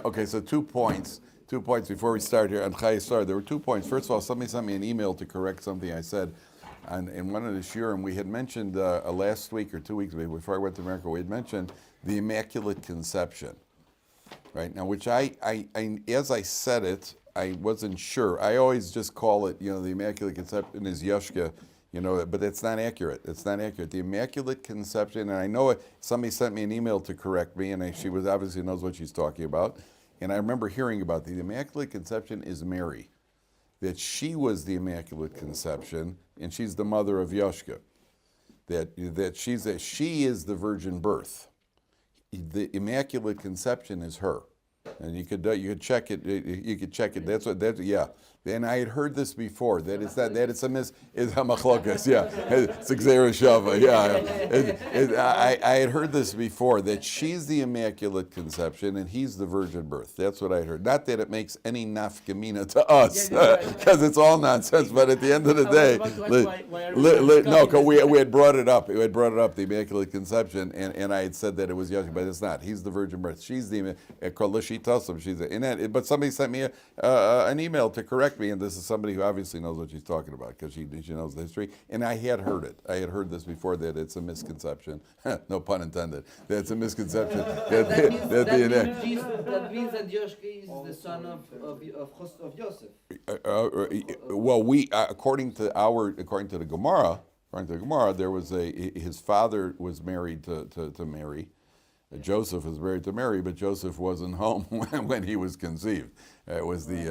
Okay, so 2 points. 2 points before we start here on Chayei. There were 2 points. First of all, somebody sent me an email to correct something I said in one of the shiurim. We had mentioned last week or 2 weeks ago, before I went to America, we had mentioned the Immaculate Conception, right? Now, which I as I said it, I wasn't sure. I always just call it, the Immaculate Conception is Yoshka, but it's not accurate. It's not accurate. The Immaculate Conception, and I know somebody sent me an email to correct me, and she was obviously knows what she's talking about. And I remember hearing about the Immaculate Conception is Mary, that she was the Immaculate Conception, and she's the mother of Yoshka. That she is the virgin birth. The Immaculate Conception is her, and you could check it. You could check it. Yeah. And I had heard this before. It's a machlokas. Yeah, it's Xera Shava. Yeah, I had heard this before, that she's the Immaculate Conception and he's the virgin birth. That's what I heard. Not that it makes any nafkamina to us, because it's all nonsense. But at the end of the day, we had brought it up. We had brought it up, the Immaculate Conception, and I had said that it was Yoshua, but it's not. He's the virgin birth. She's the but somebody sent me an email to correct me, and this is somebody who obviously knows what she's talking about, because she knows the history. And I had heard it. I had heard this before, that it's a misconception. No pun intended. That's a misconception. That means that Yoshke is the son of Yosef. Well, according to the Gemara, there was his father was married to Mary. Joseph was married to Mary, but Joseph wasn't home when he was conceived. It was he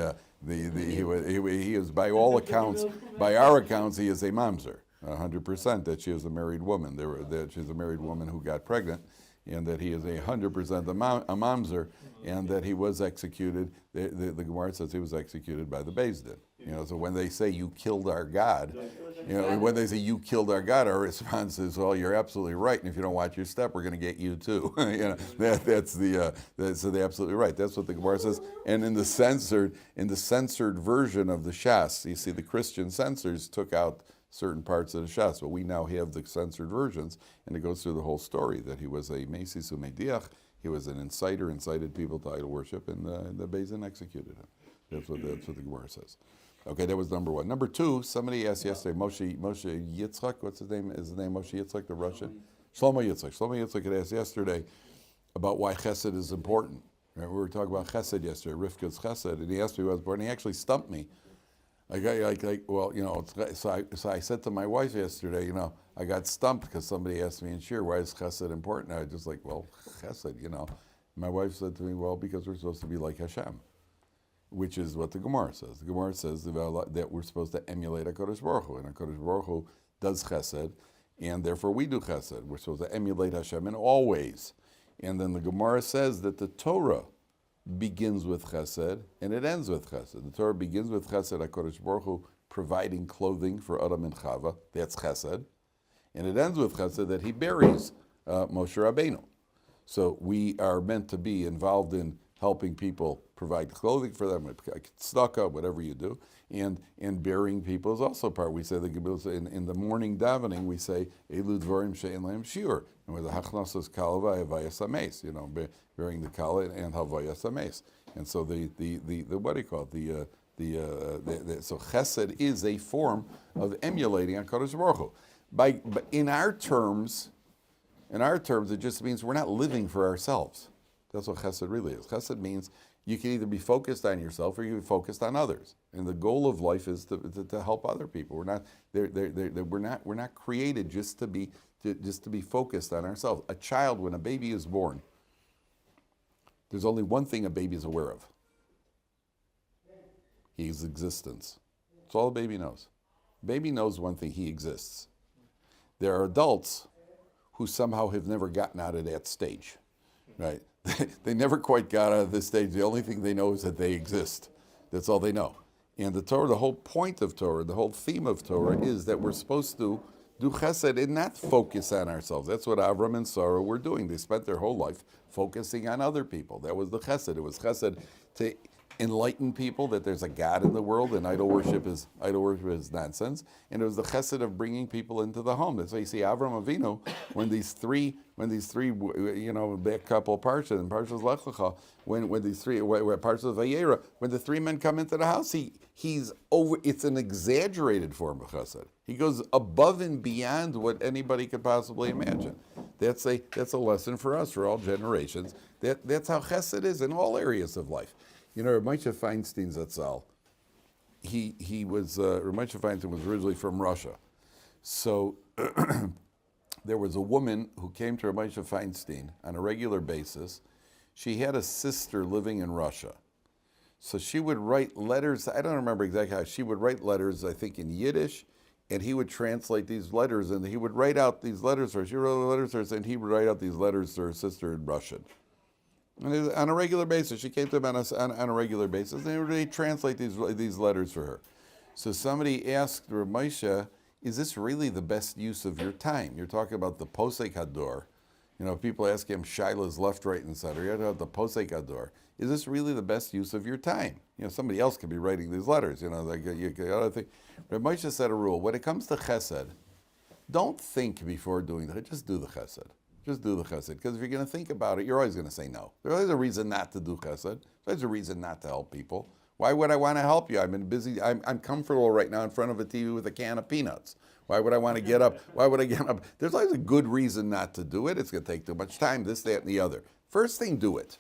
is, by all accounts, by our accounts, he is a mamzer, 100%, that she is a married woman. That she's a married woman who got pregnant, and that he is 100% a mamzer, and that he was executed. The Gemara says he was executed by the Beis Din. So when they say you killed our God, when they say you killed our God, our response is, well, you're absolutely right, and if you don't watch your step, we're going to get you too. That's they're absolutely right. That's what the Gemara says. And in the censored version of the Shas, you see, the Christian censors took out certain parts of the Shas, but we now have the censored versions, and it goes through the whole story that he was a Mesis Umediach, he was an inciter, incited people to idol worship, and the Beis Din executed him. That's what the Gemara says. Okay, that was number one. Number two, somebody asked yesterday, Moshe Yitzchak, what's his name? Is his name Moshe Yitzchak, the Russian? Shlomo Yitzchak had asked yesterday about why Chesed is important. Right? We were talking about Chesed yesterday, Rivka's Chesed, and he asked me what was important. He actually stumped me. So I said to my wife yesterday, I got stumped because somebody asked me in Shir, why is Chesed important? I was just like, well, Chesed, My wife said to me, well, because we're supposed to be like Hashem, which is what the Gemara says. The Gemara says that we're supposed to emulate HaKadosh Baruch Hu, and HaKadosh Baruch Hu does Chesed, and therefore we do Chesed. We're supposed to emulate Hashem in all ways. And then the Gemara says that the Torah begins with Chesed, and it ends with Chesed. The Torah begins with Chesed, HaKadosh Baruch Hu providing clothing for Adam and Chava, that's Chesed, and it ends with Chesed that he buries Moshe Rabbeinu. So we are meant to be involved in helping people provide clothing for them, tzedakah, whatever you do, and burying people is also part. We say in the morning davening, we say Elu Dvarim She'en Lahem Shiur, and with the Hachnasas Kalva Havayas Hameis, burying the Kala and Havayas Hameis. And so the what do you call it? So Chesed is a form of emulating HaKadosh Baruch Hu. In our terms, it just means we're not living for ourselves. That's what Chesed really is. Chesed means you can either be focused on yourself or you can be focused on others. And the goal of life is to help other people. We're not created just to be focused on ourselves. A child, when a baby is born, there's only one thing a baby is aware of: his existence. That's all a baby knows. Baby knows one thing: he exists. There are adults who somehow have never gotten out of that stage, right? They never quite got out of this stage. The only thing they know is that they exist. That's all they know. And the Torah, the whole point of Torah, the whole theme of Torah is that we're supposed to do Chesed and not focus on ourselves. That's what Avram and Sarah were doing. They spent their whole life focusing on other people. That was the Chesed. It was Chesed to enlighten people that there's a God in the world and idol worship is nonsense. And it was the chesed of bringing people into the home. That's why you see Avram Avinu when these three back couple of Parsha and Parshas Lech Lecha, when these three Parshas Vayera, when the three men come into the house, he's over. It's an exaggerated form of chesed. He goes above and beyond what anybody could possibly imagine. That's a lesson for us, for all generations. That's how chesed is in all areas of life. Moshe Feinstein Zatzal, Moshe Feinstein was originally from Russia. So there was a woman who came to Moshe Feinstein on a regular basis. She had a sister living in Russia. So she would write letters, I don't remember exactly how, she would write letters, I think in Yiddish, and he would translate these letters, and he would write out these letters for her. She wrote the letters to her, and he would write out these letters to her sister in Russian. And on a regular basis, she came to him on a regular basis, and he would translate these letters for her. So somebody asked Rav Moshe, is this really the best use of your time? You're talking about the Posek Hador. People ask him Shiloh's left, right, and center. You're talking about the Posek Hador. Is this really the best use of your time? Somebody else could be writing these letters. Rav Moshe said a rule. When it comes to chesed, don't think before doing that. Just do the chesed. Just do the chesed. Because if you're going to think about it, you're always going to say no. There's always a reason not to do chesed. There's a reason not to help people. Why would I want to help you? I'm comfortable right now in front of a TV with a can of peanuts. Why would I want to get up? Why would I get up? There's always a good reason not to do it. It's going to take too much time, this, that, and the other. First thing, do it.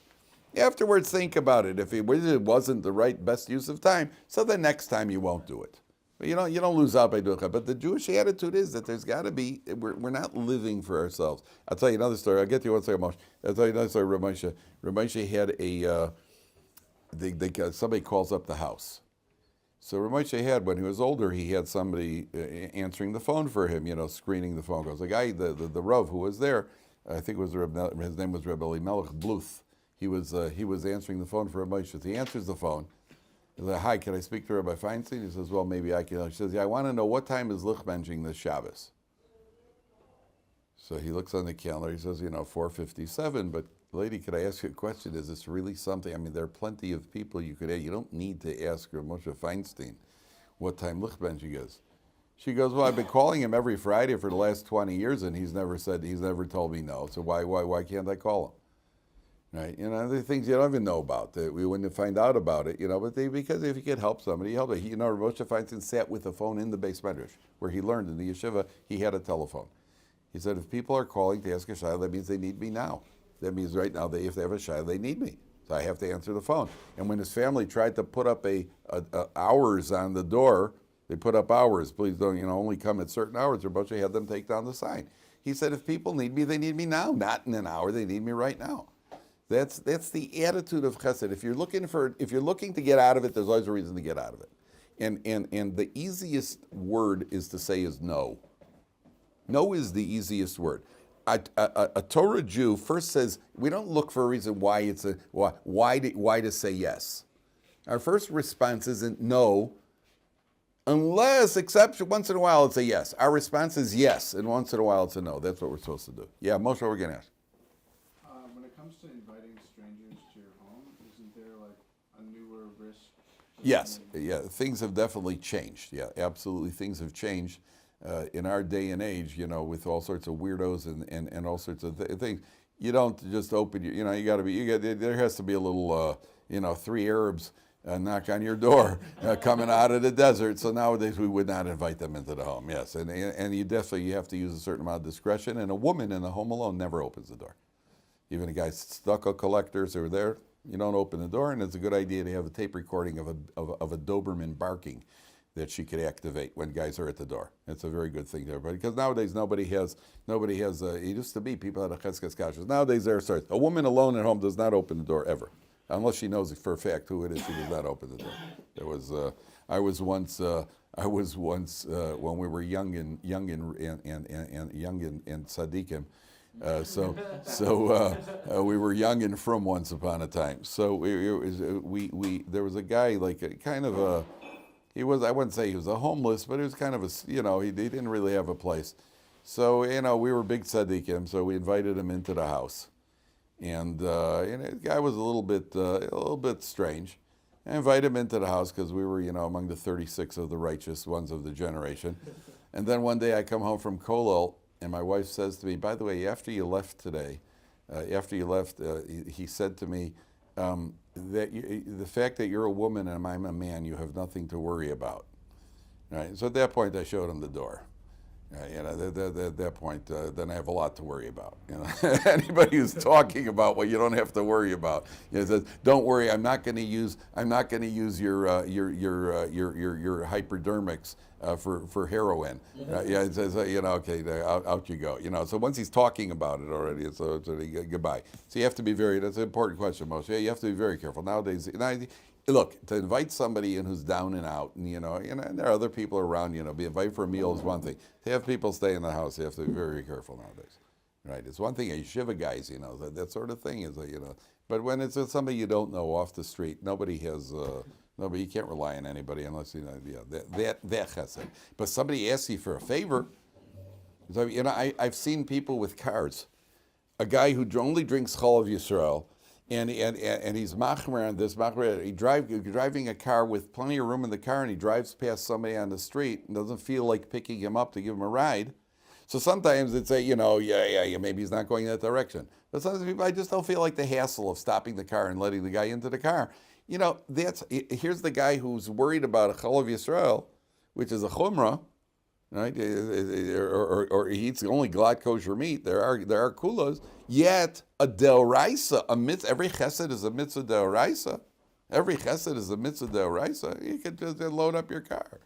Afterwards, think about it. If it wasn't the best use of time, so the next time you won't do it. But you don't lose out by doing it. But the Jewish attitude is that there's got to be, we're not living for ourselves. I'll tell you another story. I'll get to you one second, Moshe. I'll tell you another story. Rav Moshe had somebody calls up the house. So Rav Moshe had, when he was older, he had somebody answering the phone for him, screening the phone calls. The guy, the Rav who was there, I think it was his name was Rabbi Elimelech Bluth. He was answering the phone for Rav Moshe. He answers the phone. He's like, hi, can I speak to Rabbi Feinstein? He says, well, maybe I can. She says, yeah, I want to know what time is Lichbenching this Shabbos. So he looks on the calendar. He says, 4:57. But lady, could I ask you a question? Is this really something? There are plenty of people you could ask. You don't need to ask Moshe Feinstein what time Lichbenching is. She goes, well, I've been calling him every Friday for the last 20 years, and he's never told me no. So why can't I call him? Right, there are things you don't even know about. That we wouldn't find out about it, but because if you could help somebody, help it. Moshe Feinstein sat with a phone in the Beis Medrash, where he learned in the yeshiva, he had a telephone. He said, if people are calling to ask a shayla, that means they need me now. That means right now, if they have a shayla, they need me. So I have to answer the phone. And when his family tried to put up hours on the door, they put up hours. Please don't, only come at certain hours. Or Moshe had them take down the sign. He said, if people need me, they need me now. Not in an hour, they need me right now. That's the attitude of chesed. If you're looking to get out of it, there's always a reason to get out of it. And the easiest word is no. No is the easiest word. A Torah Jew first says, we don't look for a reason why to say yes. Our first response isn't no, unless, except once in a while it's a yes. Our response is yes, and once in a while it's a no. That's what we're supposed to do. Yeah, Moshe, we're going to ask. When it comes to inviting strangers to your home, isn't there a newer risk? Yes, things have definitely changed. Yeah, absolutely, things have changed. In our day and age, with all sorts of weirdos and all sorts of things, you don't just open there has to be a little, 3 Arabs knock on your door coming out of the desert. So nowadays we would not invite them into the home. Yes, and you definitely have to use a certain amount of discretion. And a woman in a home alone never opens the door. Even a guy's stucco collectors are there. You don't open the door, and it's a good idea to have a tape recording of a Doberman barking that she could activate when guys are at the door. It's a very good thing to everybody, because nowadays nobody has, it used to be people had a cheskes kashrus. Nowadays there starts, a woman alone at home does not open the door ever. Unless she knows for a fact who it is, she does not open the door. I was once when we were young and tzaddikim, we were young and from once upon a time. So there was a guy I wouldn't say he was a homeless, but he was kind of he didn't really have a place. So we were big tzaddikim, so we invited him into the house, and the guy was a little bit strange, I invite him into the house because we were, among the 36 of the righteous ones of the generation. And then one day I come home from Kollel, and my wife says to me, by the way, after you left today, he said to me, the fact that you're a woman and I'm a man, you have nothing to worry about. Right? So at that point, I showed him the door. At that point, then I have a lot to worry about. Anybody who's talking about what you don't have to worry about, says, "Don't worry, I'm not going to use your hypodermics for heroin." It says, okay, out you go. So once he's talking about it already, so goodbye. So you have to be that's an important question, Moshe. Yeah, you have to be very careful nowadays. Look, to invite somebody in who's down and out, and there are other people around, be invited for a meal is one thing. To have people stay in the house, you have to be very careful nowadays, right? It's one thing, yeshiva guys, that sort of thing is, but when it's somebody you don't know off the street, nobody you can't rely on anybody unless, that chesed. But somebody asks you for a favor, so, I've seen people with cars, a guy who only drinks Chol of Yisrael, and he's machmer on this, driving a car with plenty of room in the car, and he drives past somebody on the street and doesn't feel like picking him up to give him a ride. So sometimes it's maybe he's not going that direction. But sometimes people, I just don't feel like the hassle of stopping the car and letting the guy into the car. Here's the guy who's worried about a Chol of Yisrael, which is a chumrah, right? Or he eats only glad kosher meat. There are kulas. Yet a deoraisa, every chesed is a mitzvah deoraisa. Every chesed is a mitzvah deoraisa. You can just load up your car.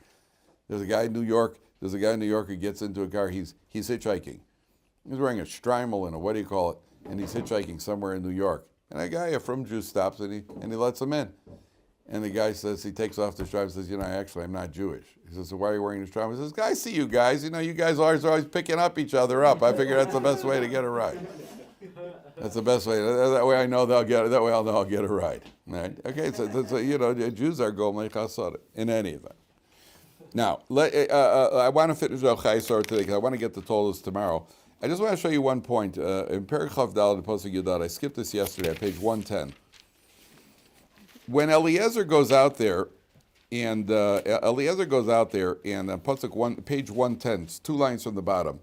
There's a guy in New York who gets into a car. He's hitchhiking. He's wearing a strimal and and he's hitchhiking somewhere in New York. And a guy, a frum Jew, stops and he lets him in. And the guy says, he takes off the stripe and says, actually, I'm not Jewish. He says, so why are you wearing the stripe? He says, I see you guys. You guys are always picking up each other up. I figure that's the best way to get a ride. That's the best way. That way I know I'll get a ride. Right? Okay, so Jews are gomei chassadah in any event. Now, I want to finish up Chayei today because I want to get the Tolos tomorrow. I just want to show you one point. In Perek Chav Daled, Pasuk Yudad, I skipped this yesterday at page 110. When Eliezer goes out there, and Pasuk 1, page 110, it's 2 lines from the bottom.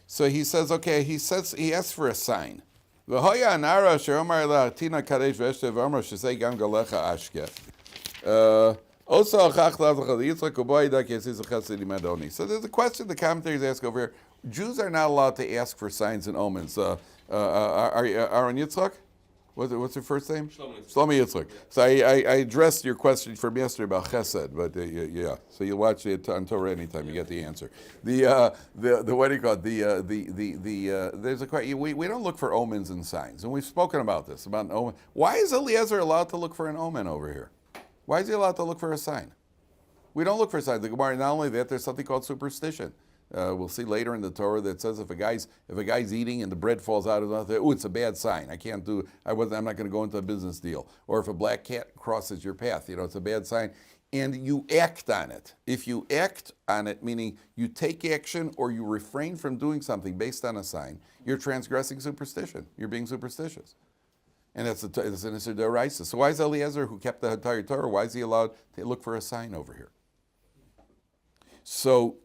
So he says, he asks for a sign. So the there's a question the commentators ask over here. Jews are not allowed to ask for signs and omens. Aaron Yitzchak? What's your first name? Shlomi Yitzchak. So I addressed your question from yesterday about chesed, but yeah. So you watch it on Torah anytime you get the answer. The what do you call it? There's a question. We don't look for omens and signs, and we've spoken about this about an omen. Why is Eliezer allowed to look for an omen over here? Why is he allowed to look for a sign? We don't look for signs. The Gemara, not only that, there's something called superstition. We'll see later in the Torah that says if a guy's eating and the bread falls out of his mouth, it's a bad sign. I'm not going to go into a business deal. Or if a black cat crosses your path, it's a bad sign. And you act on it. If you act on it, meaning you take action or you refrain from doing something based on a sign, you're transgressing superstition. You're being superstitious. And it's an Isser D'Oraisa. So why is Eliezer, who kept the entire Torah, why is he allowed to look for a sign over here? So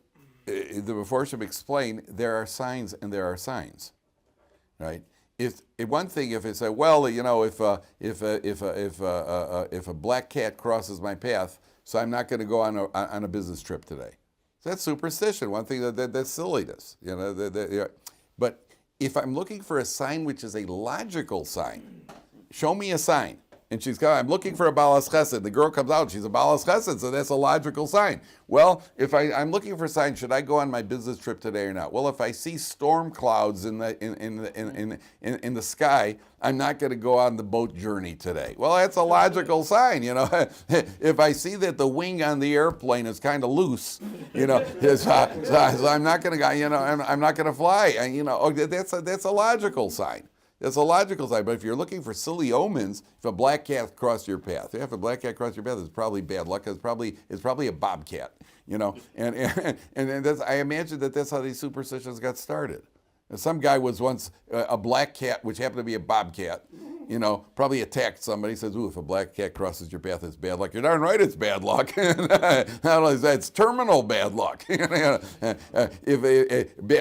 the Meforshim explain there are signs and there are signs, right? If one thing, if it said, well, if a black cat crosses my path, so I'm not going to go on a business trip today. So that's superstition. One thing that's silliness, But if I'm looking for a sign which is a logical sign, show me a sign. And I'm looking for a balas chesed. The girl comes out, she's a balas chesed, so that's a logical sign. Well, if I'm looking for a sign, should I go on my business trip today or not? Well, if I see storm clouds in the sky, I'm not going to go on the boat journey today. Well, that's a logical sign, If I see that the wing on the airplane is kind of loose, so I'm not going to go, I'm not going to fly. And, that's a logical sign. That's a logical sign, but if you're looking for silly omens, if a black cat crossed your path, if a black cat crossed your path, it's probably bad luck. It's probably a bobcat, And that's, I imagine that's how these superstitions got started. And some guy was once a black cat, which happened to be a bobcat, probably attacked somebody. Says, "Ooh, if a black cat crosses your path, it's bad luck." You're darn right, it's bad luck. Not only that, it's terminal bad luck. If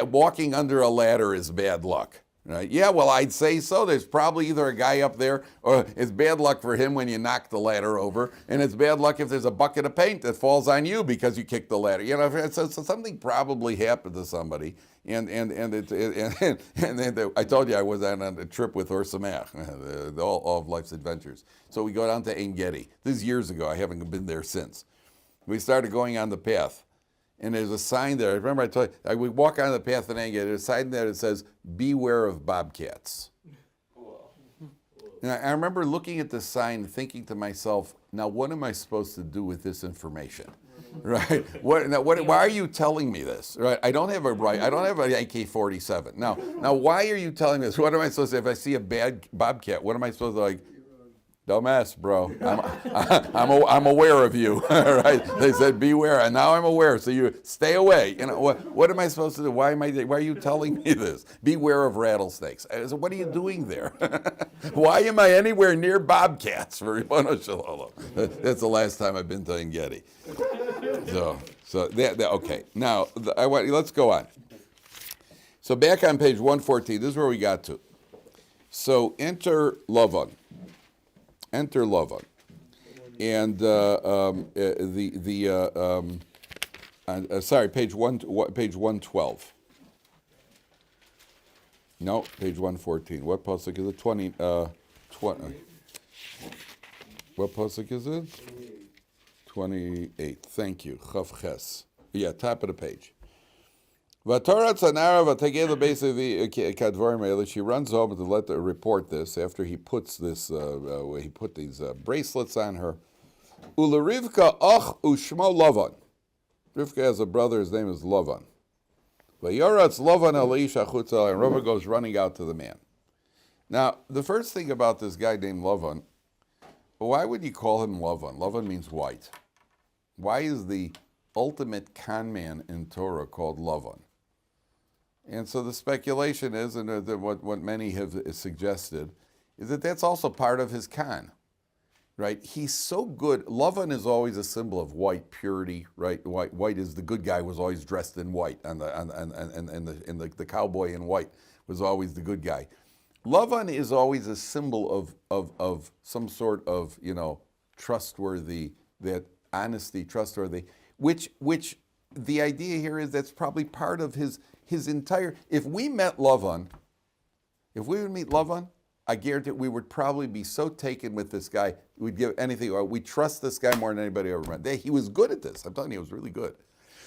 walking under a ladder is bad luck. Right? Yeah, well, I'd say so. There's probably either a guy up there, or it's bad luck for him when you knock the ladder over, and it's bad luck if there's a bucket of paint that falls on you because you kicked the ladder. So something probably happened to somebody, and I told you I was on a trip with Ohr Somayach, all of life's adventures. So we go down to Ein Gedi. This is years ago. I haven't been there since. We started going on the path. And there's a sign there. I remember I told you, we walk on the path in Ein Gedi. There's a sign there that says, "Beware of bobcats." And I remember looking at the sign, thinking to myself, now what am I supposed to do with this information? Right? Why are you telling me this? Right? I don't have an AK-47. Now, why are you telling me this? What am I supposed to, if I see a bad bobcat, what am I supposed to dumbass, bro. I'm aware of you. Right? They said beware, and now I'm aware. So you stay away. What am I supposed to do? Why are you telling me this? Beware of rattlesnakes. I said, what are you doing there? Why am I anywhere near bobcats? That's the last time I've been to Ein Gedi. Okay. Now let's go on. So back on page 114. This is where we got to. So enter Lavan. And page 112. No, page 114. What pasuk is it? 20. What pasuk is it? 28. Thank you. Chav Ches. Yeah, top of the page. She runs home to let her report this after he puts this. He put these bracelets on her. Rivka ach ushmo Lavan. Rivka has a brother. His name is Lavan. Vayoratz Lavan aleish achutza, and Rabbi goes running out to the man. Now, the first thing about this guy named Lavan, why would you call him Lavan? Lavan means white. Why is the ultimate con man in Torah called Lavan? And so the speculation is, and what many have suggested, is that that's also part of his con, right? He's so good. Lavan is always a symbol of white purity, right? White is the good guy, was always dressed in white, and the cowboy in white was always the good guy. Lavan is always a symbol of some sort of trustworthy, that honesty, trustworthy, which the idea here is that's probably part of his entire. If we met Lavan, if we would meet Lavan, I guarantee we would probably be so taken with this guy, we'd give anything, or we trust this guy more than anybody ever met. He was good at this. I'm telling you, he was really good.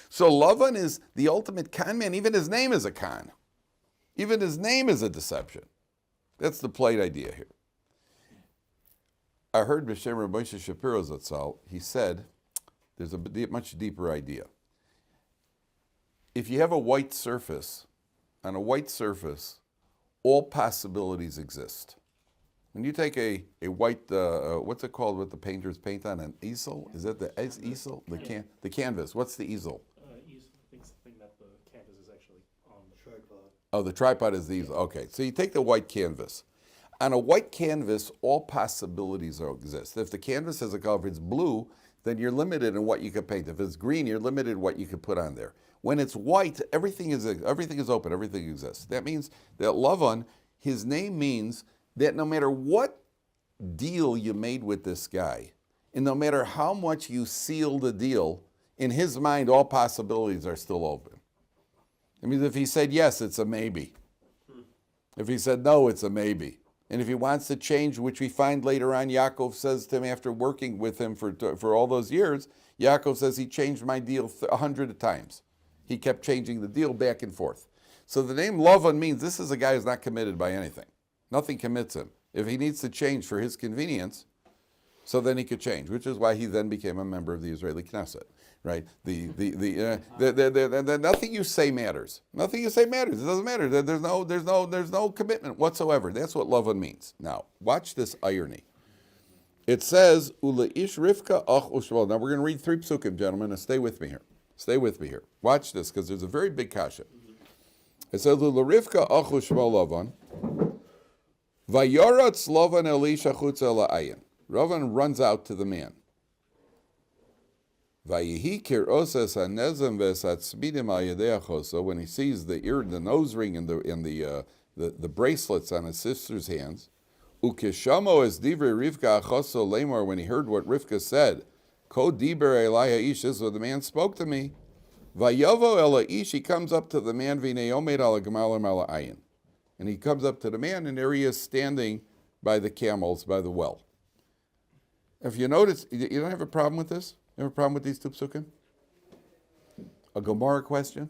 So Lavan is the ultimate con man. Even his name is a con. Even his name is a deception. That's the plate idea here. I heard B'Shem Rabbi Shapiro Zatzal, he said, there's a much deeper idea. If you have a white surface, on a white surface, all possibilities exist. When you take a white, what's it called, what the painters paint on, an easel? Is that the easel? The canvas. What's the easel? Easel. I think something that the canvas is actually on the tripod. Oh, the tripod is the easel. Okay, so you take the white canvas. On a white canvas, all possibilities exist. If the canvas has a color, if it's blue, then you're limited in what you can paint. If it's green, you're limited in what you can put on there. When it's white, everything is open, everything exists. That means that Lavan, his name means that no matter what deal you made with this guy, and no matter how much you seal the deal, in his mind, all possibilities are still open. It means if he said yes, it's a maybe. If he said no, it's a maybe. And if he wants to change, which we find later on, Yaakov says to him after working with him for all those years, Yaakov says he changed my deal 100 times. He kept changing the deal back and forth. So the name Lavan means this is a guy who's not committed by anything. Nothing commits him. If he needs to change for his convenience, so then he could change, which is why he then became a member of the Israeli Knesset, right? Nothing you say matters. Nothing you say matters. It doesn't matter. There's no commitment whatsoever. That's what Lavan means. Now, watch this irony. It says, Uleish Rivka ach ushval. Now we're going to read 3 psukim, gentlemen, and stay with me here. Stay with me here. Watch this, because there's a very big kasha. It says, Rivka ach ushval Lavan. Vayoratz Lovan Elisha chutza la'ayin. Lovan runs out to the man. Vayihi kiroses hanezem v'esatzmidim al yedei achoso. When he sees the nose ring and the bracelets on his sister's hands, ukishamo es divrei Rivka achoso lemor. When he heard what Rivka said, ko diber elai ha'ish. This is what the man spoke to me. Vayovo el ha'ish. He comes up to the man v'nei omed al gemalim al ayin. And he comes up to the man, and there he is standing by the camels, by the well. If you notice, you don't have a problem with this? You have a problem with these two psukim? A Gemara question?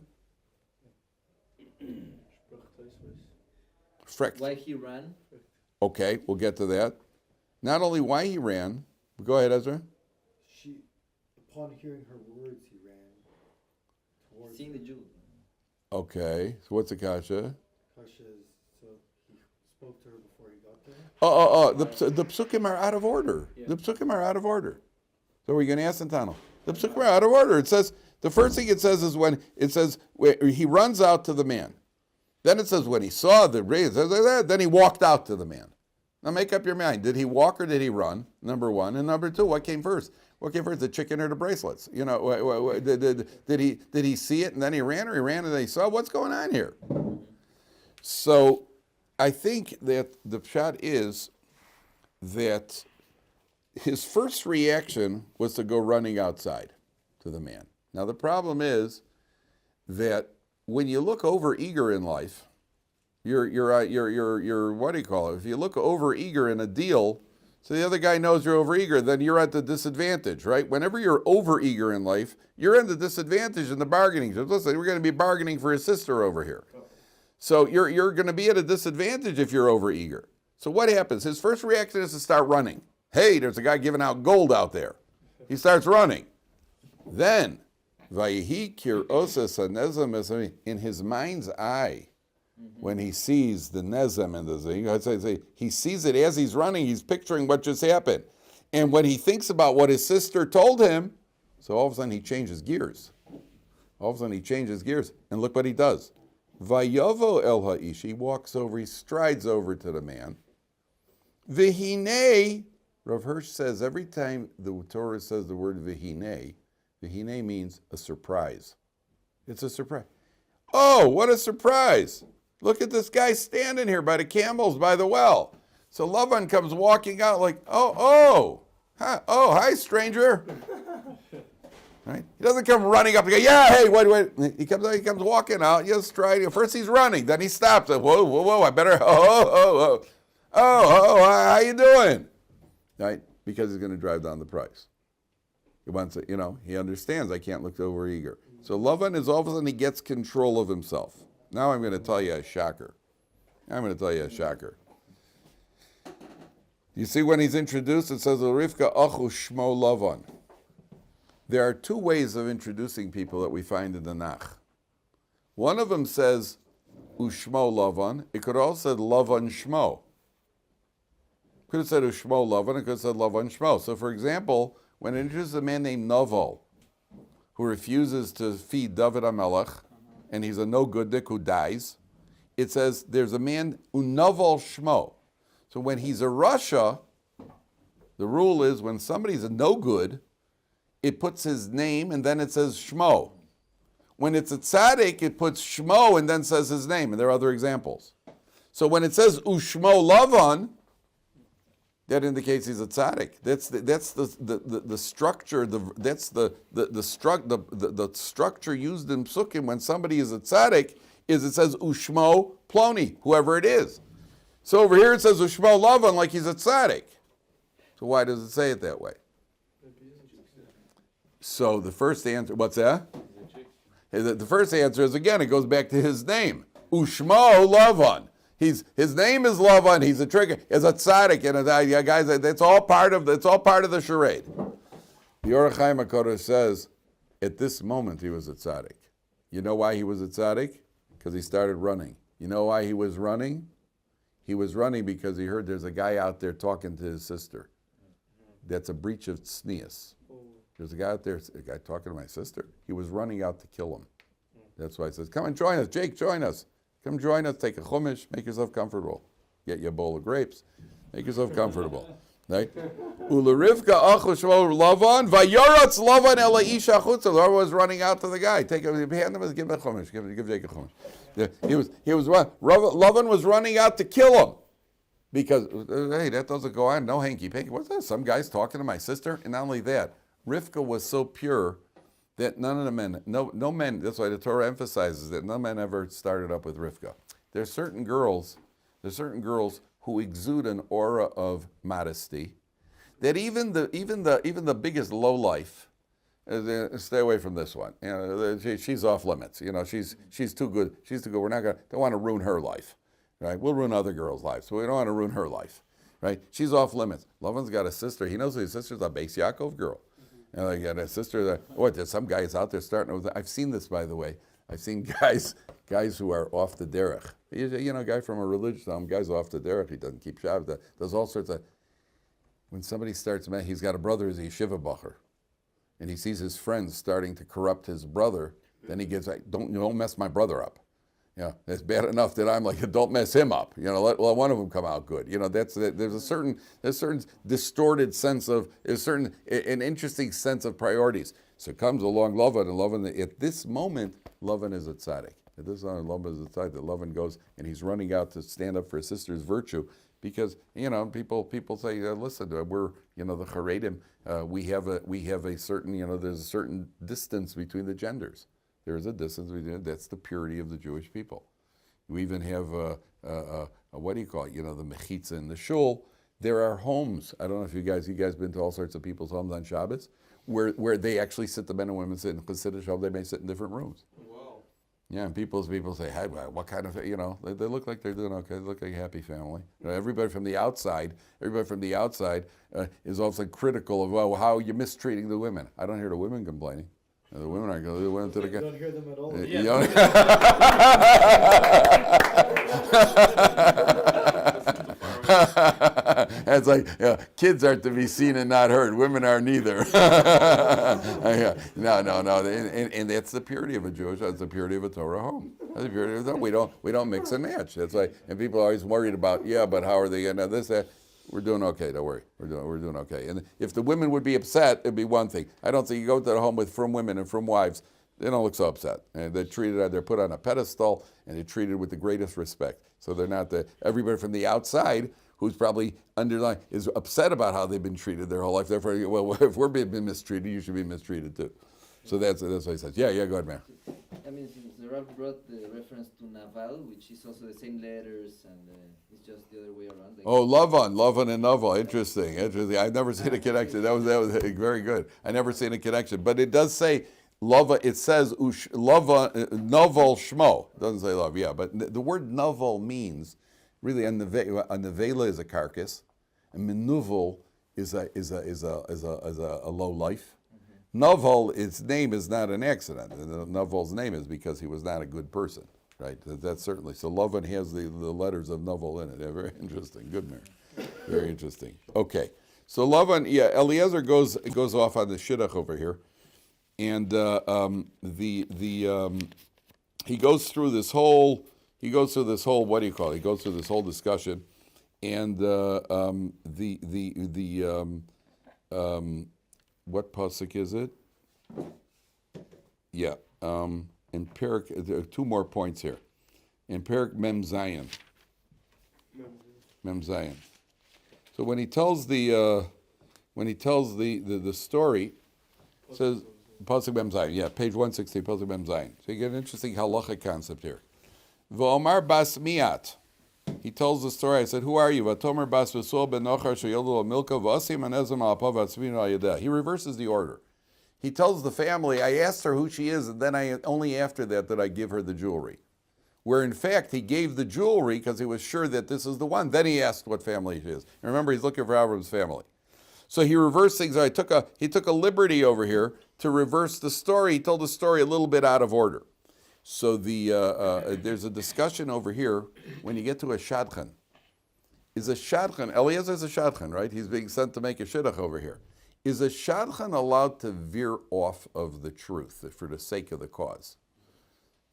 Freck. Why he ran? Okay, we'll get to that. Not only why he ran, go ahead, Ezra. Upon hearing her words, he ran towards Seeing the Jew. Okay, so what's the kasha? Parsha. So he spoke to her before he got there. The psukim are out of order. Yeah. The psukim are out of order. So we're going to ask Santano. The psukim are out of order. It says, the first thing it says is when it says, he runs out to the man. Then it says when he saw the rays, then he walked out to the man. Now make up your mind. Did he walk or did he run? Number one. And number two, what came first? What came first, the chicken or the bracelets? You know, did he see it and then he ran, or he ran and then he saw? What's going on here? So I think that the shot is that his first reaction was to go running outside to the man. Now the problem is that when you look over eager in life, you're what do you call it? If you look over eager in a deal, so the other guy knows you're over eager, then you're at the disadvantage, right? Whenever you're over eager in life, you're in the disadvantage in the bargaining. So listen, we're going to be bargaining for his sister over here. So you're going to be at a disadvantage if you're over eager. So what happens? His first reaction is to start running. Hey, there's a guy giving out gold out there. He starts running. Then, in his mind's eye, when he sees the nezem and the zing, he sees it as he's running. He's picturing what just happened. And when he thinks about what his sister told him, so all of a sudden he changes gears. All of a sudden he changes gears. And look what he does. Vayovo el ha'ish, he walks over, he strides over to the man. Vihine, Rav Hirsch says every time the Torah says the word vihine, vihine means a surprise. It's a surprise. Oh, what a surprise. Look at this guy standing here by the camels by the well. So Lavan comes walking out like, hi, stranger. Right? He doesn't come running up and go, yeah, hey, wait. He comes walking out, just striding. First he's running, then he stops. Whoa, I better, how you doing? Right? Because he's going to drive down the price. He wants it, he understands I can't look over eager. So Lavan is all of a sudden he gets control of himself. Now I'm going to tell you a shocker. You see when he's introduced, it says, Rivka achu shmo Lavan. There are two ways of introducing people that we find in the Nach. One of them says, Ushmo Lavan. It could also say Lavan Shmo. Could have said Ushmo Lavan, it could have said Lavan Shmo. So for example, when it introduces a man named Naval, who refuses to feed Dovid HaMelech, and he's a no-goodnik who dies, it says there's a man, Unaval Shmo. So when he's a Russia, the rule is when somebody's a no-good, it puts his name and then it says Shmo. When it's a tzaddik, it puts Shmo and then says his name, and there are other examples. So when it says Ushmo Lavan, that indicates he's a tzaddik. That's the structure. The structure used in psukim when somebody is a tzaddik is it says Ushmo Ploni, whoever it is. So over here it says Ushmo Lavan like he's a tzaddik. So why does it say it that way? So the first answer, what's that? The first answer is, again, it goes back to his name. Ushmo Lavan. His name is Lavan. He's a trick. He's a tzaddik, and guys, that's all part of the charade. The Orach Chaim HaKadosh says, at this moment he was a tzaddik. You know why he was a tzaddik? Because he started running. You know why he was running? He was running because he heard there's a guy out there talking to his sister. That's a breach of tznius. There's a guy out there, a guy talking to my sister. He was running out to kill him. That's why he says, come and join us. Jake, join us. Come join us, take a chumash, make yourself comfortable. get you a bowl of grapes. Make yourself comfortable. Right? Ularivka achu shmo Lavan, vayoratz Lavan ela isha chutza. Lavan was running out to the guy. Take him, hand him, give him a chumash. Give Jacob chumash. Lavan was running out to kill him. Because, hey, that doesn't go on. No hanky-panky. What's that? Some guy's talking to my sister? And not only that, Rivka was so pure that none of the men, no men, that's why the Torah emphasizes that no men ever started up with Rivka. There's certain girls who exude an aura of modesty that even the biggest lowlife, stay away from this one. You know, she's off limits. You know, she's too good. She's too good. Don't want to ruin her life. Right? We'll ruin other girls' lives, so we don't want to ruin her life. Right? She's off limits. Lavan's got a sister. He knows his sister's a Beis Yaakov girl. And they got a sister that, there's some guys out there starting with, I've seen this, by the way. I've seen guys who are off the derech. You know, a guy from a religious home, guy's off the derech. He doesn't keep Shabbat. Does all sorts of, when somebody starts, he's got a brother who's a Yeshivat Ohr, and he sees his friends starting to corrupt his brother, then he gets like, don't mess my brother up. You know, it's bad enough that I'm like, don't mess him up. You know, let one of them come out good. You know, there's a certain distorted sense of, an interesting sense of priorities. So it comes along Lavan, and Lavan, at this moment, Lavan is a tzaddik. At this moment, Lavan is a tzaddik. Lavan goes, and he's running out to stand up for his sister's virtue, because, you know, people say, listen, we're, you know, the Haredim, we have a certain, you know, there's a certain distance between the genders. There is a distance between, that's the purity of the Jewish people. We even have what do you call it? You know, the mechitza in the shul. There are homes. I don't know if you guys been to all sorts of people's homes on Shabbos, where they actually sit, the men and women sit in Chassidish home. They may sit in different rooms. Wow. Yeah, and people say, hey, what kind of, you know, they look like they're doing okay. They look like a happy family. You know, everybody from the outside is also critical of, well, how are you mistreating the women? I don't hear the women complaining. The women aren't going to went to the guy. You don't hear them at all. It's like, kids are to be seen and not heard. Women are neither. No. And that's the purity of a Jewish. That's the purity of a Torah home. That's the purity of a Torah. We don't mix and match. That's why. And people are always worried about, but how are they going to this, that? We're doing okay, don't worry. We're doing okay. And if the women would be upset, it'd be one thing. I don't think you go to the home from women and from wives, they don't look so upset. And they're put on a pedestal, and they're treated with the greatest respect. So they're not everybody from the outside who's probably underlying is upset about how they've been treated their whole life. Therefore, well, if we're being mistreated, you should be mistreated too. So that's what he says. Yeah, go ahead, man. I mean, since the Rabbi brought the reference to Naval, which is also the same letters, and it's just the other way around. Like Lavan and Naval. Interesting. I've never seen a connection. That was very good. I never seen a connection, but it does say Lava. It says Lava Naval Shmo. It doesn't say love. Yeah, but the word Naval means really a nevela is a carcass, and menuvel is a low life. Naval, its name is not an accident. Naval's name is because he was not a good person, right? That's certainly. So Lavan has the letters of Naval in it. They're very interesting. Good, Mary. Very interesting. Okay. So Lavan, Eliezer goes off on the shidduch over here, and he goes through this whole what do you call it? He goes through this whole discussion, and what pasuk is it? Yeah, in Perik, there are two more points here. In Perik Mem Zayin. So when he tells the story, it says pasuk Mem Zayin. Yeah, page 160, pasuk Mem Zayin. So you get an interesting halacha concept here. V'omar bas miat. He tells the story. I said, "Who are you?" V'tomer bas v'sul ben nochar sheyoldu milka v'asim anezim al pav atzvinu al yedeh. He reverses the order. He tells the family, "I asked her who she is, and then only after that did I give her the jewelry." Where in fact he gave the jewelry because he was sure that this is the one. Then he asked what family she is. And remember, he's looking for Avram's family. So he reversed things. He took a liberty over here to reverse the story. He told the story a little bit out of order. So there's a discussion over here when you get to a shadchan. Is a shadchan, Eliezer is a shadchan, right? He's being sent to make a shidduch over here. Is a shadchan allowed to veer off of the truth for the sake of the cause?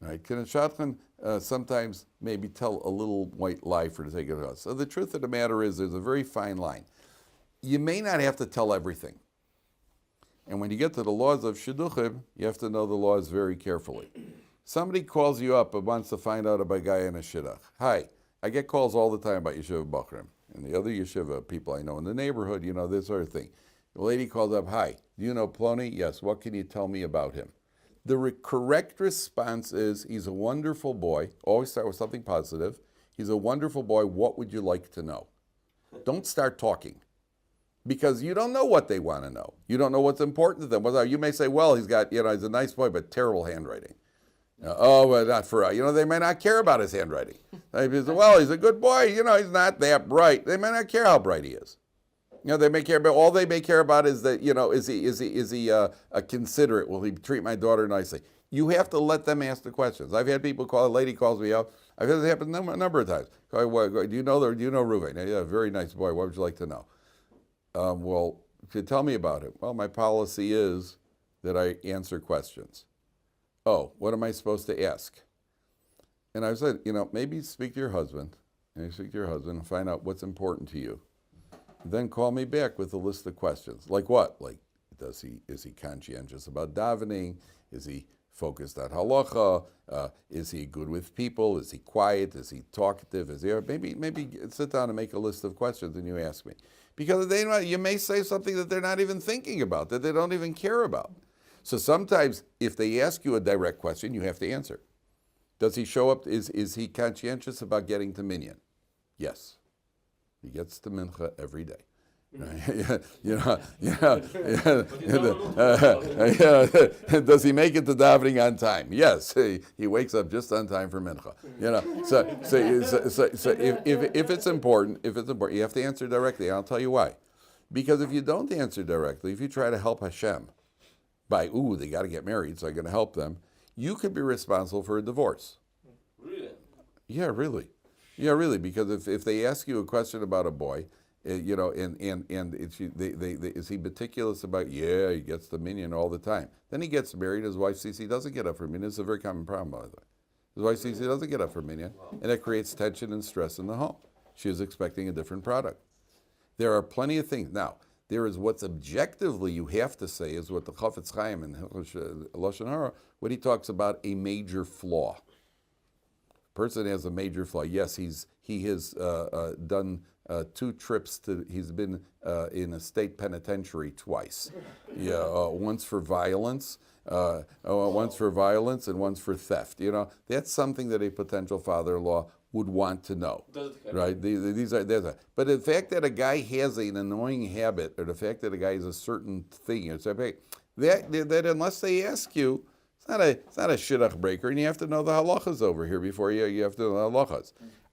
Right? Can a shadchan sometimes maybe tell a little white lie for the sake of it? So the truth of the matter is there's a very fine line. You may not have to tell everything. And when you get to the laws of shidduchim, you have to know the laws very carefully. Somebody calls you up and wants to find out about a guy in a shidduch. Hi, I get calls all the time about Yeshiva Bachrim and the other yeshiva people I know in the neighborhood, this sort of thing. The lady calls up, hi, do you know Plony? Yes, what can you tell me about him? The correct response is, he's a wonderful boy. Always start with something positive. He's a wonderful boy. What would you like to know? Don't start talking. Because you don't know what they want to know. You don't know what's important to them. You may say, well, he's a nice boy, but terrible handwriting. But not for us. They may not care about his handwriting. They say, well, he's a good boy. He's not that bright. They may not care how bright he is. They may care about, all they may care about is that, is he a considerate? Will he treat my daughter nicely? You have to let them ask the questions. I've had people call, a lady calls me up. I've had it happen a number of times. Do you know Ruvain? Yeah, very nice boy. What would you like to know? Well, tell me about him. Well, my policy is that I answer questions. Oh, what am I supposed to ask? And I said, maybe speak to your husband. And find out what's important to you. Then call me back with a list of questions. Like what? Like, is he conscientious about davening? Is he focused on halacha? Is he good with people? Is he quiet? Is he talkative? Maybe sit down and make a list of questions and you ask me. Because you may say something that they're not even thinking about, that they don't even care about. So sometimes if they ask you a direct question, you have to answer. Does he show up? Is he conscientious about getting to minyan? Yes. He gets to mincha every day. Does he make it to davening on time? Yes, he wakes up just on time for mincha. So if it's important, you have to answer directly. And I'll tell you why. Because if you don't answer directly, if you try to help Hashem by, they got to get married, so I'm going to help them, you could be responsible for a divorce. Really? Yeah, really. Yeah, really. Because if they ask you a question about a boy, is he meticulous about? Yeah, he gets the minyan all the time. Then he gets married. His wife sees he doesn't get up for minyan. It's a very common problem, by the way. His wife sees he doesn't get up for minyan, and it creates tension and stress in the home. She is expecting a different product. There are plenty of things. Now, there is what's objectively you have to say is what the Chafetz Chaim in Lashon Hara, what he talks about a major flaw. Person has a major flaw. Yes, he has done 2 trips he's been in a state penitentiary twice. Yeah, once for violence, and once for theft. That's something that a potential father-in-law would want to know, right? But the fact that a guy has an annoying habit, or the fact that a guy has a certain thing, that unless they ask you, it's not a shidduch breaker, and you have to know the halachas over here before you have to know the halachas.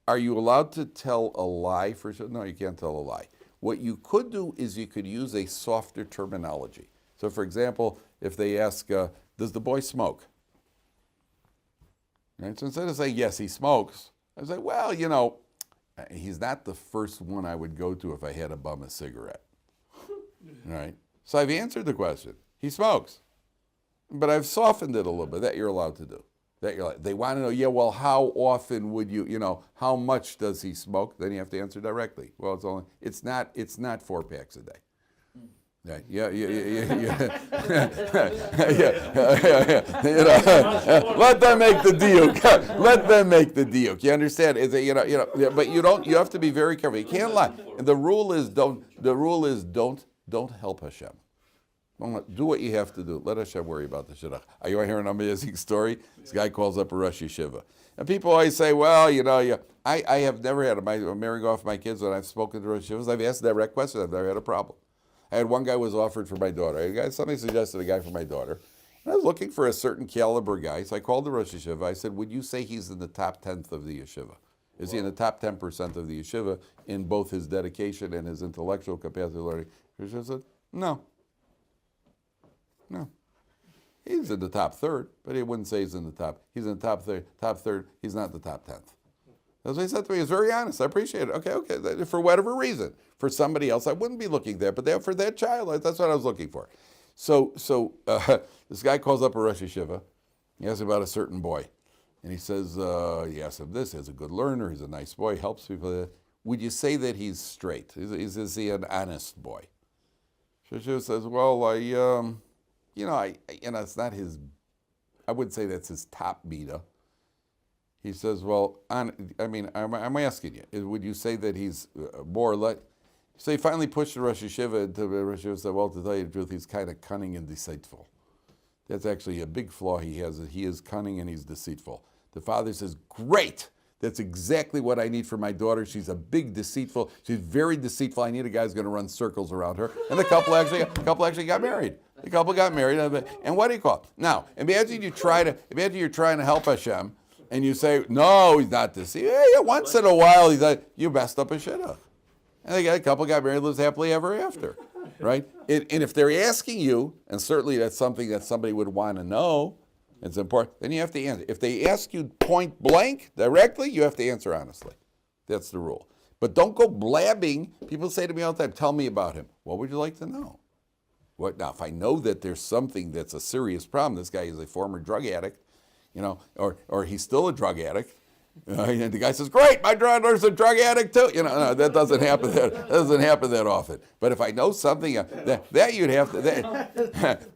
Are you allowed to tell a lie for shidduch? No, you can't tell a lie. What you could do is you could use a softer terminology. So, for example, if they ask, does the boy smoke? Right? So instead of saying, yes, he smokes, I say, well, he's not the first one I would go to if I had to bum a cigarette. Right? So I've answered the question. He smokes. But I've softened it a little bit. That you're allowed to do. They want to know, how often would you, how much does he smoke? Then you have to answer directly. Well, it's not 4 packs a day. Right. Yeah. Let them make the diuk. Let them make the diuk. You understand? But you have to be very careful. You can't lie. And the rule is don't help Hashem. Do what you have to do. Let Hashem worry about the shidduch. Are you hearing an amazing story? This guy calls up a Rosh Yeshiva. And people always say, I have never had I'm marrying off my kids when I've spoken to Rosh Yeshivas. I've asked direct questions. I've never had a problem. I had one guy was offered for my daughter. Somebody suggested a guy for my daughter. And I was looking for a certain caliber guy. So I called the Rosh Yeshiva. I said, would you say he's in the top 10th of the yeshiva? Is he in the top 10% of the yeshiva in both his dedication and his intellectual capacity of learning? Rosh Yeshiva said, no. He's in the top 3rd, but he wouldn't say he's in the top. He's in the top 3rd. He's not the top 10th. That's what he said to me. He was very honest. I appreciate it. Okay. For whatever reason. For somebody else, I wouldn't be looking there. But for that child, that's what I was looking for. So this guy calls up a Rosh Yeshiva. He asks about a certain boy. and he says, he asks him this, he's a good learner, he's a nice boy, helps people. Would you say that he's straight? Is he an honest boy? Sheshu says, well, it's not his, I wouldn't say that's his top beta. He says, well, I'm asking you, would you say that he's more or less, so he finally pushed the Rosh Yeshiva, and the Rosh Yeshiva said, well, to tell you the truth, he's kind of cunning and deceitful. That's actually a big flaw he has. He is cunning and he's deceitful. The father says, great, that's exactly what I need for my daughter. She's a big deceitful. She's very deceitful. I need a guy who's going to run circles around her. And the couple actually got married. The couple got married. And what do you call it? Now, imagine you're trying to help Hashem, and you say, no, he's not deceitful. Yeah, once in a while, he's like, you messed up a shidduch. And a couple got married, lives happily ever after, right? And if they're asking you, and certainly that's something that somebody would want to know, it's important, then you have to answer. If they ask you point blank, directly, you have to answer honestly. That's the rule. But don't go blabbing. People say to me all the time, tell me about him. What would you like to know? What now, if I know that there's something that's a serious problem, this guy is a former drug addict, or he's still a drug addict, and the guy says, great, my daughter's a drug addict too. No, that doesn't happen that often. But if I know something, that you'd have to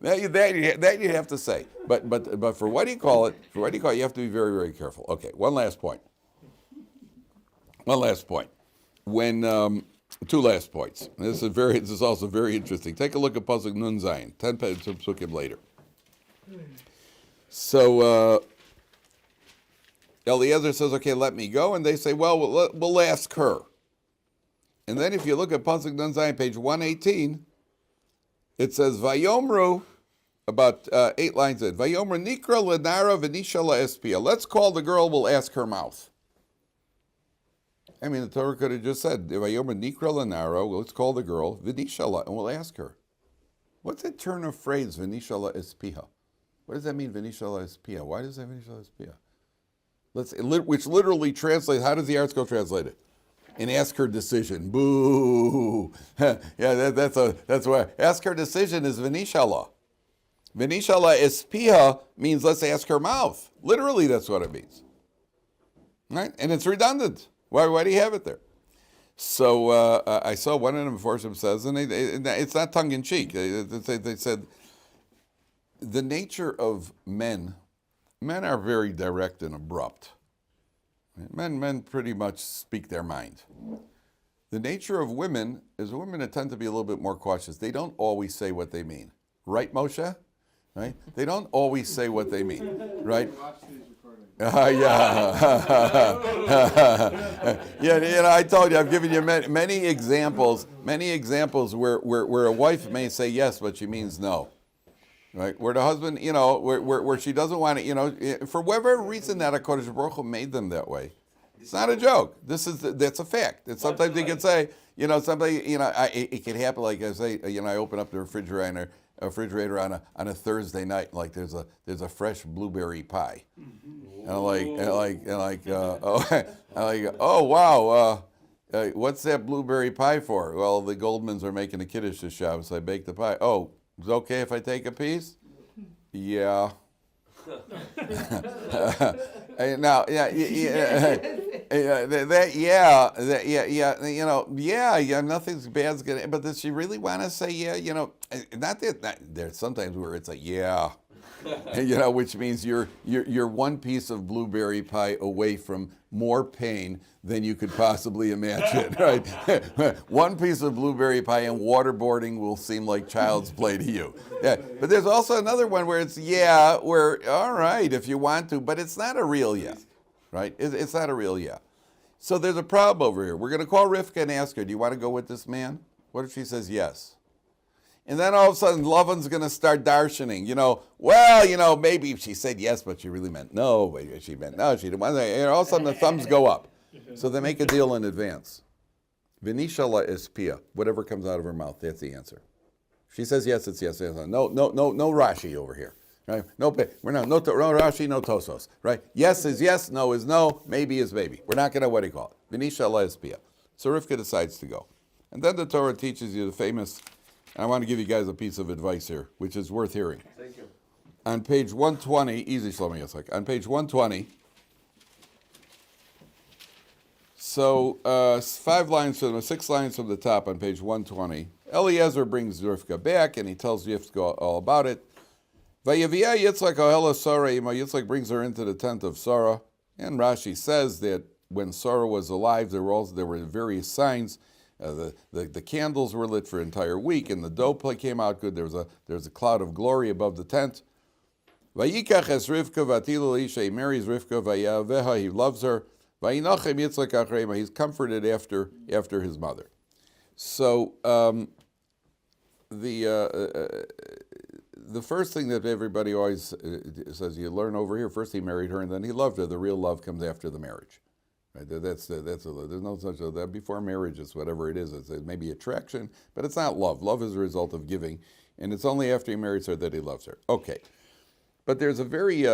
that you'd have to say. But for what do you call it, you have to be very, very careful. Okay, one last point. When two last points. This is also very interesting. Take a look at Pasuk Nun Zayin, 10 psukim later. So Eliezer says, okay, let me go. And they say, well, we'll ask her. And then if you look at Pasuk Nun Zayin, page 118, it says, Vayomru, about 8 lines in, Vayomru nikra lenara v'nishala espia. Let's call the girl, we'll ask her mouth. I mean, the Torah could have just said, Vayomru nikra lenara, let's call the girl, v'nishala, and we'll ask her. What's that turn of phrase, v'nishala espia? What does that mean, v'nishala espia? Why does that v'nishala espia? Which literally translates, how does the Art Scroll translate it? And ask her decision. Boo. Yeah, that's why. Ask her decision is v'nishala. V'nishala espia means let's ask her mouth. Literally, that's what it means. Right? And it's redundant. Why do you have it there? So I saw one of them before some says, and it's not tongue-in-cheek. They said, the nature of men are very direct and abrupt. Men pretty much speak their mind. The nature of women is women tend to be a little bit more cautious. They don't always say what they mean. Right, Moshe? Right? They don't always say what they mean. Right? Watch these recordings. Yeah, I told you, I've given you many examples where a wife may say yes, but she means no. Right, where the husband, where she doesn't want it, for whatever reason that HaKadosh Baruch Hu made them that way. It's not a joke. That's a fact. And sometimes you can say, it can happen. Like I say, I open up the refrigerator on a Thursday night, like there's a fresh blueberry pie, and oh wow, what's that blueberry pie for? Well, the Goldmans are making a Kiddush this Shabbos, so I baked the pie. Oh. Is it okay if I take a piece? Yeah. Now, nothing's bad's gonna. But does she really want to say yeah? Not that. There's sometimes where it's like yeah, which means you're one piece of blueberry pie away from more pain than you could possibly imagine, right? One piece of blueberry pie and waterboarding will seem like child's play to you. Yeah, but there's also another one where it's where all right if you want to, but it's not a real yeah, right? It's not a real yeah. So there's a problem over here. We're going to call Rivka and ask her, do you want to go with this man? What if she says yes? And then all of a sudden, Lavan's going to start darshaning. Maybe she said yes, but she really meant no. Maybe she meant no. She didn't want to. All of a sudden, the thumbs go up. So they make a deal in advance. V'nishala espia. Whatever comes out of her mouth, that's the answer. She says yes, it's yes. No Rashi over here. Right? No Rashi, no Tosos. Right? Yes is yes, no is no, maybe is maybe. We're not going to, what do you call it? V'nishala espia. So Rivka decides to go. And then the Torah teaches you the famous. I want to give you guys a piece of advice here, which is worth hearing. Thank you. On page 120, easy Shlomo Yitzchak. On page 120, So 6 lines from the top on page 120. Eliezer brings Rivka back, and he tells Yitzchak all about it. Vayaviyah Yitzchak ohela Sarah ima. Yitzchak brings her into the tent of Sarah, and Rashi says that when Sarah was alive, there were various signs. The candles were lit for an entire week, and the dough came out good. There was a cloud of glory above the tent. Vayikach es Rivka vatilu isha. He marries Rivka vayaveha. He loves her. Vayinachem Yitzchak achrema. He's comforted after his mother. So the first thing that everybody always says you learn over here. First he married her, and then he loved her. The real love comes after the marriage. Right? There's no such that before marriage. It's whatever it is. It's maybe attraction, but it's not love. Love is a result of giving, and it's only after he marries her that he loves her. Okay, but there's a very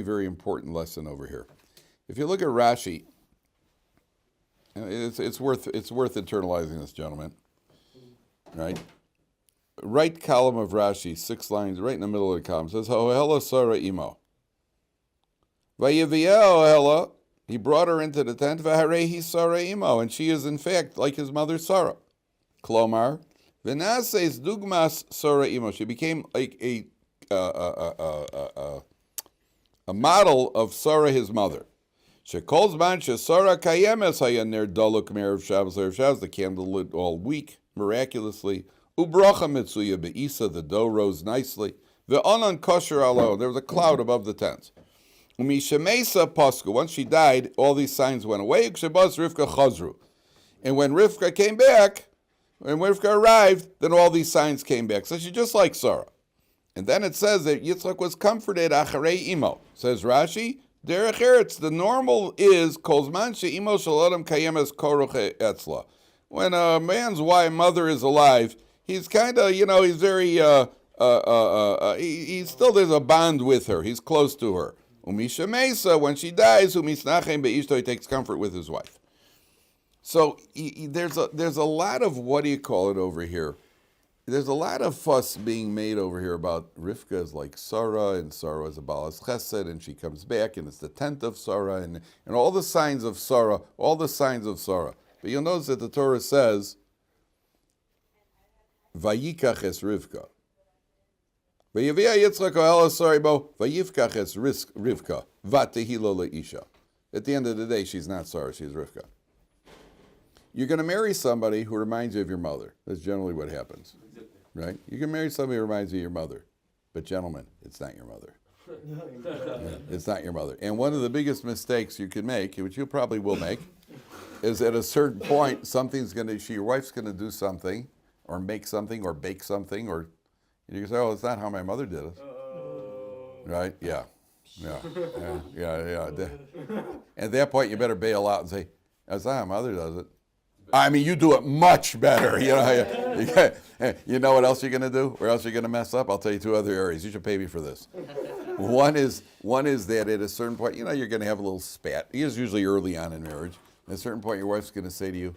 very important lesson over here. If you look at Rashi, it's worth internalizing this, gentlemen. Right. Right column of Rashi, 6 lines, right in the middle of the column, says, Ho'ehela Sarah imo. Vayiviyah Ohela, he brought her into the tent, Vaharehi Sarah imo, and she is in fact like his mother Sarah. Klomar, V'nases dugmas Sarah imo. She became like a model of Sarah, his mother. Shekol zman shesarah kayemes hayaner doluk me'erev Shabbos l'erev Shabbos, the candle lit all week, miraculously. Ubracha mitzuya be'isa, the dough rose nicely. Ve'onan kosher alo, there was a cloud above the tent. Umishemesa pasku, once she died, all these signs went away. Ukshebas Rivka chazru, and when Rivka came back, when Rivka arrived, then all these signs came back. So she's just like Sarah. And then it says that Yitzchak was comforted acharei imo. Says Rashi, derech eretz, the normal is kolzman she'imo shalodam kayemes koruch etzla. When a man's mother is alive, he's kind of, he's very, he still, there's a bond with her. He's close to her. Umisha Mesa, when she dies, umisnachem be'ishto, he takes comfort with his wife. So there's a lot of, over here? There's a lot of fuss being made over here about Rivka is like Sarah, and Sarah is a balas chesed, and she comes back, and it's the tent of Sarah, and all the signs of Sarah, But you'll notice that the Torah says, Vayikach es Rivka. Vayivia Yitzchak ohela Sarah imo, vayivkach es Rivka, vatehilo leisha. At the end of the day, she's not Sarah, she's Rivka. You're going to marry somebody who reminds you of your mother. That's generally what happens. Right? You can marry somebody who reminds you of your mother. But gentlemen, it's not your mother. It's not your mother. And one of the biggest mistakes you can make, which you probably will make, is at a certain point, your wife's going to do something, or make something, or bake something, or you can say, "Oh, it's not how my mother did it." Right? Yeah. At that point, you better bail out and say, "That's not how mother does it." I mean, you do it much better. You know what else you're going to do? Where else you're going to mess up? I'll tell you 2 other areas. You should pay me for this. One is that at a certain point, you're going to have a little spat. It's usually early on in marriage. At a certain point, your wife's going to say to you,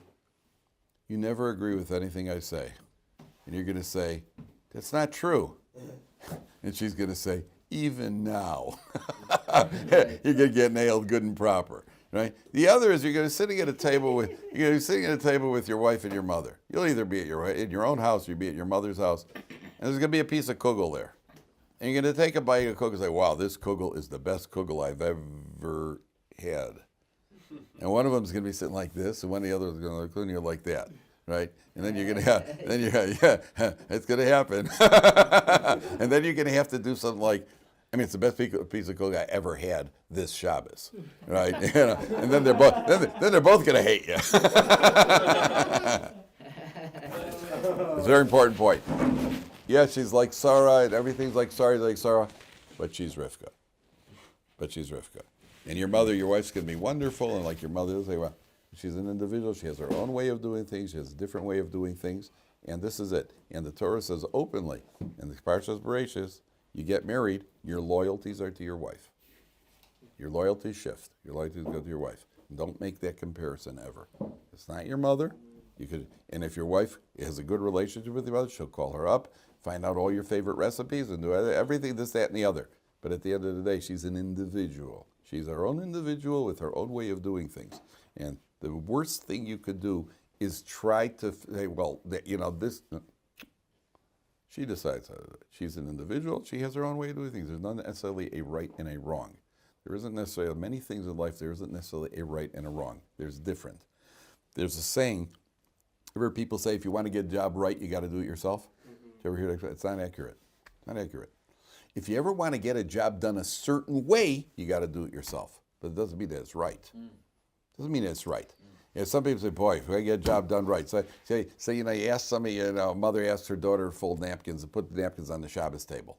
"You never agree with anything I say." And you're going to say, "That's not true." And she's going to say, "Even now." You're going to get nailed good and proper. Right? The other is you're going to be sitting at a table with your wife and your mother. You'll either be in your own house or you'll be at your mother's house, and there's going to be a piece of kugel there. And you're going to take a bite of kugel and say, "Wow, this kugel is the best kugel I've ever had." And one of them is going to be sitting like this, and one of the others is going to look at you like that. Right? And then you're going to it's going to happen. And then you're going to have to do something like, it's the best piece of kugel I ever had this Shabbos, right? And then they're both going to hate you. It's a very important point. Yeah, she's like Sarah, and everything's like Sarah, but she's Rivka. And your wife's going to be wonderful, and like your mother will say, well, she's an individual. She has her own way of doing things. She has a different way of doing things, and this is it. And the Torah says openly in the Parshas Bereshis, you get married, your loyalties are to your wife. Your loyalties shift. Your loyalties go to your wife. Don't make that comparison ever. It's not your mother. And if your wife has a good relationship with your mother, she'll call her up, find out all your favorite recipes, and do everything, this, that, and the other. But at the end of the day, she's an individual. She's her own individual with her own way of doing things. And the worst thing you could do is try to say, well, this. She decides how to do it. She's an individual. She has her own way of doing things. There's not necessarily a right and a wrong. There isn't necessarily many things in life. There isn't necessarily a right and a wrong. There's different. There's a saying. Ever people say, if you want to get a job right, you got to do it yourself. Mm-hmm. Did you ever hear that? It's not accurate. Not accurate. If you ever want to get a job done a certain way, you got to do it yourself. But it doesn't mean that it's right. Doesn't mean that it's right. Some people say, boy, if I get a job done right. So you ask somebody, a mother asks her daughter to fold napkins and put the napkins on the Shabbos table.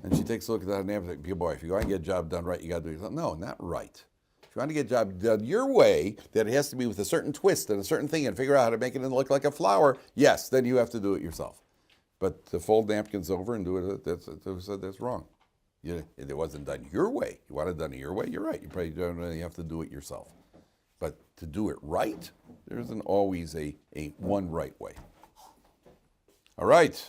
And she takes a look at that napkin and says, boy, if you want to get a job done right, you got to do it yourself. No, not right. If you want to get a job done your way, that it has to be with a certain twist and a certain thing and figure out how to make it look like a flower, yes, then you have to do it yourself. But to fold napkins over and do it, that's wrong. It wasn't done your way. You want it done your way, you're right. You probably don't really have to do it yourself. But to do it right, there isn't always a one right way. All right.